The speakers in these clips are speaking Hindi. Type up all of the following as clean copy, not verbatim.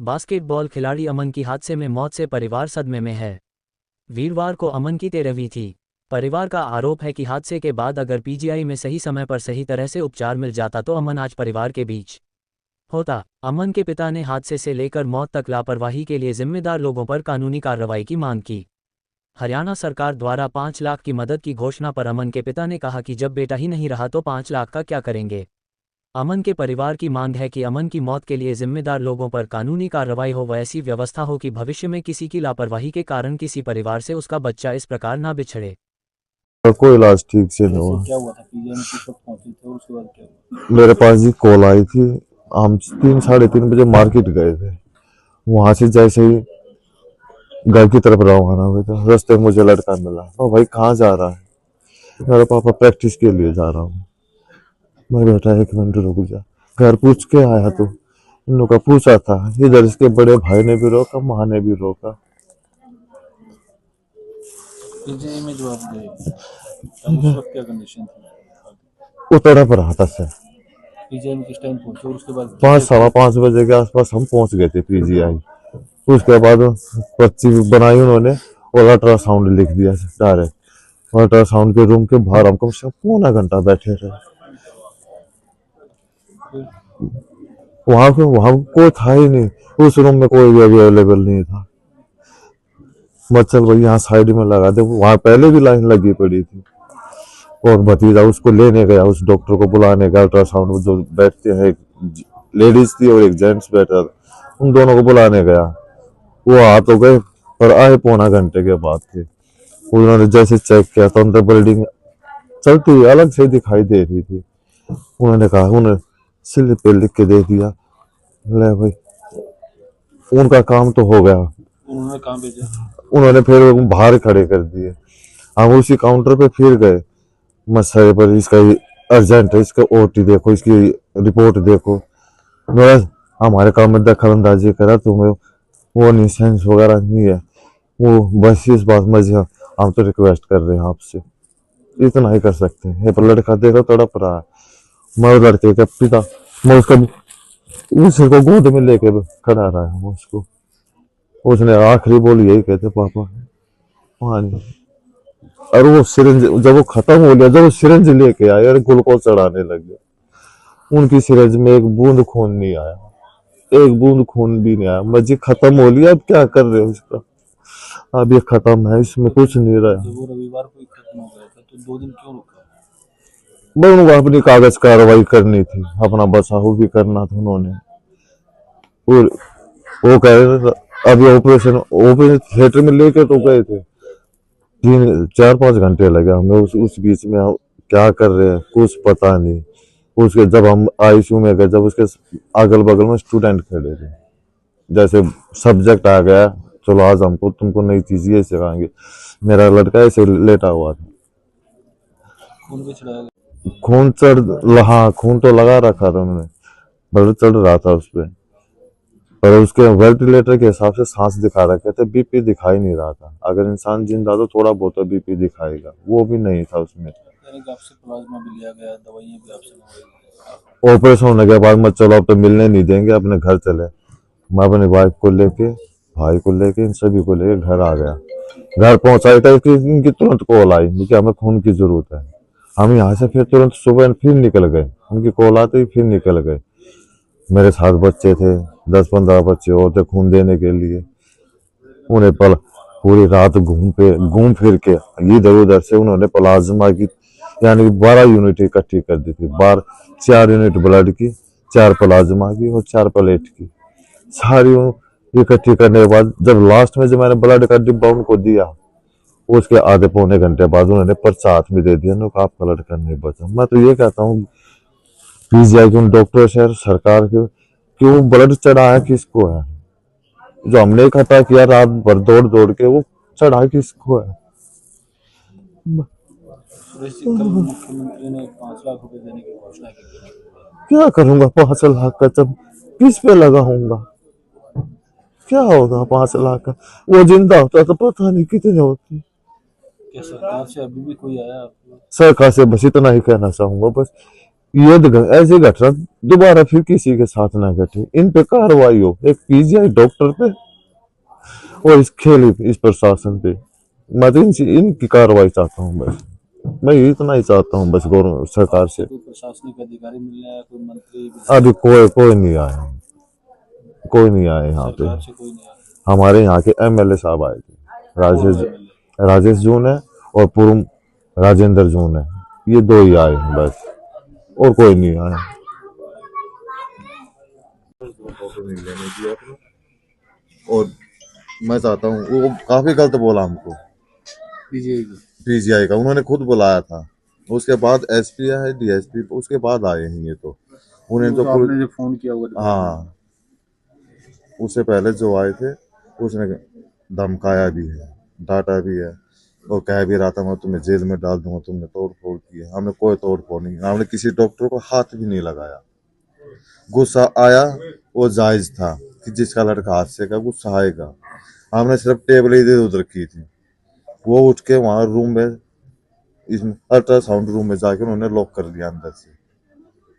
बास्केटबॉल खिलाड़ी अमन की हादसे में मौत से परिवार सदमे में है। वीरवार को अमन की 13वीं थी। परिवार का आरोप है कि हादसे के बाद अगर पीजीआई में सही समय पर सही तरह से उपचार मिल जाता तो अमन आज परिवार के बीच होता। अमन के पिता ने हादसे से लेकर मौत तक लापरवाही के लिए जिम्मेदार लोगों पर कानूनी कार्रवाई की मांग की। हरियाणा सरकार द्वारा 5 लाख की मदद की घोषणा पर अमन के पिता ने कहा कि जब बेटा ही नहीं रहा तो 5 लाख का क्या करेंगे। अमन के परिवार की मांग है कि अमन की मौत के लिए जिम्मेदार लोगों पर कानूनी कार्रवाई हो व ऐसी व्यवस्था हो कि भविष्य में किसी की लापरवाही के कारण किसी परिवार से उसका बच्चा इस प्रकार ना बिछड़े। कोई इलाज ठीक से नहीं हुआ। क्या हुआ था पीजीआई में किस वक्त पहुंचे थे और उसके बाद क्या हुआ? मेरे पास जी कॉल आई थी। हम 3-3:30 बजे मार्केट गए थे। वहां से जैसे ही घर की तरफ रवाना हुए थे, रास्ते में मुझे लड़का मिला। तो भाई कहाँ जा रहा है? मेरे पापा प्रैक्टिस के लिए जा रहा हूँ। मैं बेटा 1 मिनट रुक जा। घर पूछ के आया तो इन लोगों का पूछा था। इधर इसके बड़े भाई ने भी रोका, माँ ने भी रोका। पीजीआई में जो आप गए तब उस वक्त क्या कंडीशन थी? वो तड़प रहा था सर। पीजीआई में किस टाइम पहुंचे और उसके बाद 5-5:15 बजे के आसपास हम पहुंच गए थे पीजीआई। उसके बाद पर्ची बनाई उन्होंने और अल्ट्रासाउंड लिख दिया डायरेक्ट। अल्ट्रासाउंड के रूम के बाहर हम कम से कम पौना घंटा बैठे रहे। वहां कोई था ही नहीं। उस रूम में कोई भी अवेलेबल नहीं था। मच्छर भाई यहाँ साइड में लगा दे। वहां पहले भी लाइन लगी पड़ी थी। और भतीजा उसको लेने गया, उस डॉक्टर को बुलाने गया। अल्ट्रासाउंड जो बैठते हैं, एक लेडीज थी और एक जेंट्स बैठा था, उन दोनों को बुलाने गया। वो आ तो गए पर आए पौना घंटे के बाद थे। उन्होंने जैसे चेक किया तो अंदर ब्लीडिंग चलती हुई अलग से दिखाई दे रही थी। उन्होंने कहा, उन्होंने स्लिप पे लिख के दे दिया। ले भाई, उनका काम तो हो गया। उन्होंने कहाँ भेजा? उन्होंने फिर बाहर खड़े कर दिए। हम उसी काउंटर पे फिर गए। मसले पर इसका अर्जेंट है, इसका ओटी देखो, इसकी रिपोर्ट देखो। बस हमारे काम में दखल अंदाजी करा। तुम्हें वो नहीं, सेंस वगैरह नहीं है वो। बस इस बात में हम तो रिक्वेस्ट कर रहे हैं आपसे, इतना ही कर सकते हैं। पर लड़का देखो तड़प रहा है। मैं लड़के का पिता, मैं उसका उसी को गोद में लेके खड़ा रहा हूँ उसको। उसने आखिरी बोल यही कहते, पापा पानी। और वो सिरिंज जब वो खत्म हो गया, जब वो सिरिंज लेके आए और ग्लूकोज चढ़ाने लगे, उनकी सिरिंज में एक बूंद खून नहीं आया। एक बूंद खून भी नहीं आया। मर्जी खत्म हो लिया, अब क्या कर रहे हो इसका? अब ये खत्म है, इसमें कुछ नहीं रहा। जब वो रविवार को ही खत्म हो गया था तो 2 दिन क्यों रुका? मैं उनको अपनी कागज कार्रवाई करनी थी, अपना बचाव भी करना था उन्होंने। और वो कह रहे थे अभी ऑपरेशन थिएटर में लेके तो गए थे। 3-4-5 घंटे लगे हमें। उस बीच में क्या कर रहे हैं कुछ पता नहीं। उसके जब हम आईसीयू में गए, जब उसके अगल बगल में स्टूडेंट खड़े थे, जैसे सब्जेक्ट आ गया, चलो आज हमको तुमको नई चीज ये सिखाएंगे। मेरा लड़का ऐसे लेटा हुआ था। खून भी चढ़ाया? खून चढ़ रहा, खून तो लगा रखा था उन्होंने, ब्लड चढ़ रहा था उस पे। पर उसके वेंटिलेटर के हिसाब से सांस दिखा रखे थे, बीपी दिखाई नहीं रहा था। अगर इंसान जिंदा तो थोड़ा बहुत बीपी दिखाएगा, वो भी नहीं था उसमें। आपसे प्लाज्मा भी लिया गया, दवाइयां भी आपसे मंगवाई? ऑपरेशन होने के बाद मैं चलो अब तो मिलने नहीं देंगे, अपने घर चले। मैं अपनी वाइफ को लेके, भाई को लेके, इन सभी को लेके घर आ गया। घर पहुंचाई था कि इनकी तुरंत कॉल आई कि हमें खून की जरूरत है। हम यहाँ से फिर तुरंत सुबह फिर निकल गए। उनकी कॉल आते ही फिर निकल गए। मेरे 7 बच्चे थे, 10-15 बच्चे और थे खून देने के लिए। उन्हें पूरी रात घूम फिर के इधर उधर से उन्होंने प्लाज्मा की यानी 12 यूनिट इकट्ठी कर दी थी। 4 यूनिट ब्लड की, 4 प्लाज्मा की और 4 प्लेट की। सारी इकट्ठी करने के बाद जब लास्ट में जब मैंने ब्लड का डिब्बा उनको दिया, उसके आधे पौने घंटे बाद उन्होंने पर्चा हाथ में दे दिया। आपका लड़का नहीं बचा। मैं तो ये कहता हूँ पीजीआई के उन डॉक्टर से, सरकार के, क्यों ब्लड चढ़ाया किसको है? जो हमने इकट्ठा किया रात भर दौड़ दौड़ के, वो चढ़ा किसको है? मुख्यमंत्री ने 5 लाख रुपए देने की घोषणा की। क्या करूंगा 5 लाख का? जब किस पे लगाऊंगा? क्या होगा 5 लाख का? वो जिंदा होता तो पता नहीं कितने होते। क्या सरकार से अभी भी कोई आया आपको? सरकार से बस इतना ही कहना चाहूंगा, बस ऐसी घटना दोबारा फिर किसी के साथ ना घटे, इन पे कार्रवाई हो, एक पीजीआई डॉक्टर पे और इस खेल इस प्रशासन पे। मैं तो इनकी कार्रवाई चाहता हूँ बस, मैं इतना ही चाहता हूँ बस गवर्नमेंट सरकार से। कोई प्रशासनिक अधिकारी मिलने आया, कोई मंत्री अभी कोई नहीं आया, कोई नहीं आया यहाँ पे। सरकार से कोई नहीं आया? हमारे यहाँ के एमएलए साहब आए थे, राजेश जून है और पूर्व राजेंद्र जून है, ये दो ही आए हैं बस, और कोई नहीं आया। और मैं चाहता हूँ, वो काफी गलत बोला हमको पीजीआई का, उन्होंने खुद बुलाया था, उसके बाद एसपी है डीएसपी, उसके बाद आए हैं ये। तो उन्हें तो आपने जो फोन किया होगा, हाँ, उससे पहले जो आए थे उसने धमकाया भी है, डांटा भी है, और कह भी रहा था मैं तुम्हें जेल में डाल दूंगा, तुमने तोड़ फोड़ की है। हमने कोई तोड़ फोड़ नहीं, हमने किसी डॉक्टर को हाथ भी नहीं लगाया। गुस्सा आया वो जायज था कि जिसका लड़का हादसे का गुस्सा आएगा, हमने सिर्फ टेबल इधर उधर की थी। वो उठ के वहां रूम में, इसमें अल्ट्रासाउंड रूम में जाके उन्होंने लॉक कर दिया अंदर से,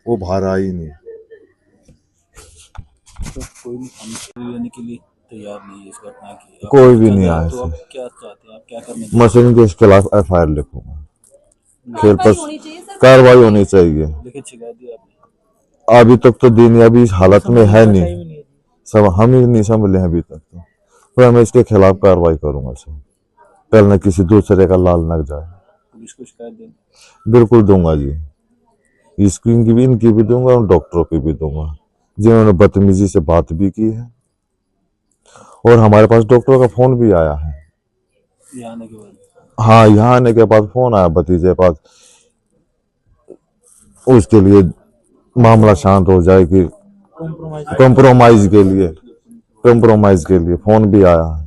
वो बाहर आई नहीं। तो कोई भी खामोशी लेने के लिए तैयार नहीं है इस घटना की? कोई भी नहीं आया। तो आप क्या चाहते हैं, आप क्या करने मैं सिर्फ इसके खिलाफ एफआईआर लिखूंगा, खेल पर कार्रवाई होनी चाहिए। लिखित शिकायत दी आपने? अभी तक तो दिन अभी इस हालत में है नहीं, सब हम ही नहीं संभले हैं अभी तक। तो मैं इसके खिलाफ कार्रवाई करूंगा सर, कल न किसी दूसरे का लाल लग जाए। पुलिस को शिकायत देंगे? बिल्कुल दूंगा जी, इनकी भी दूंगा और डॉक्टरों की भी दूंगा जिन्होंने बदतमीजी से बात भी की है। और हमारे पास डॉक्टरों का फोन भी आया है यहाँ आने के बाद? हाँ, यहाँ आने के बाद फोन आया भतीजे पास, उसके लिए मामला शांत हो जाए कि कंप्रोमाइज के लिए फोन भी आया है।